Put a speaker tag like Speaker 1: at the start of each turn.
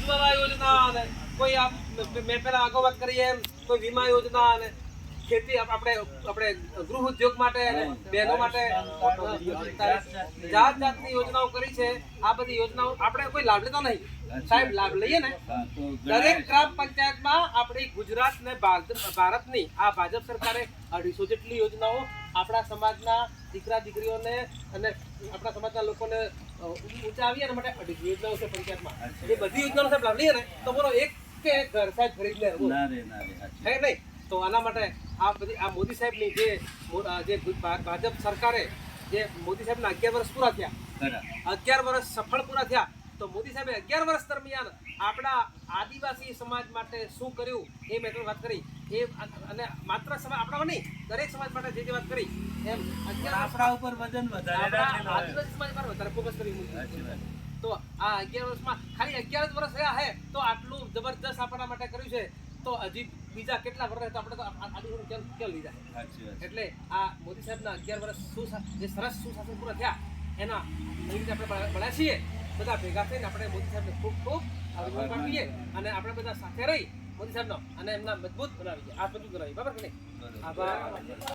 Speaker 1: ઉજ્જવલા યોજના અને કોઈ આ મેં પેલા આગળ વાત કરી એમ કોઈ વીમા યોજના અને ખેતી આપણે ગૃહ ઉદ્યોગ માટે બહેનો માટે જાત જાતની યોજનાઓ કરી છે। આ બધી યોજનાઓ આપણે કોઈ લાભ લેતા નહીં સાહેબ, લાભ લઈએ ને દરેક ગ્રામ પંચાયતમાં આપણી ગુજરાત ને ભારતની આ ભાજપ સરકારે 250 જેટલી યોજનાઓ આપણા સમાજના દીકરા દીકરીઓને અને આપણા સમાજના લોકોને ઊંચા આવી એના માટે 250 યોજનાઓ છે પંચાયતમાં। એ બધી યોજનાનો સાહેબ લાભ લઈએ ને તો બોલો એક કે ઘર સાહેબ ખરીદ લે હે નહીં? તો આના માટે આ બધી આ મોદી સાહેબની જે ભાજપ સરકારે જે મોદી સાહેબના 11 વર્ષ પૂરા થયા, 11 વર્ષ સફળ પૂરા થયા, તો મોદી સાહેબે 11 વર્ષ દરમિયાન આપણા આદિવાસી સમાજ માટે શું કર્યું એ મેં તમને વાત કરી। એ અને માત્ર સમાજ આપણા નહીં દરેક સમાજ માટે જે વાત કરી એમ 11
Speaker 2: આપણા ઉપર વજન વધારે
Speaker 1: આદિવાસી સમાજ પર વધારે ફોકસ કરી। તો આ 11 વર્ષમાં ખાલી 11 વર્ષ રહ્યા હે તો આટલું જબરદસ્ત આપણા માટે કર્યું છે, તો હજી બીજા કેટલા વર્ષ તો આપણે તો આદિવાસી કેમ લીધા છે। એટલે આ મોદી સાહેબના 11 વર્ષ જે સરસ સુશાસન પૂરા થયા એના રીતે આપણે ભણ્યા છીએ બધા ભેગા થઈને આપણે મોદી સાહેબને ખૂબ ખૂબ અભિનંદન આપીએ અને આપણે બધા સાથે રહી મોદી સાહેબનો અને એમના મજબૂત બનાવીએ, આ મજબૂત બનાવીએ, બરાબર કે નહીં? આભાર।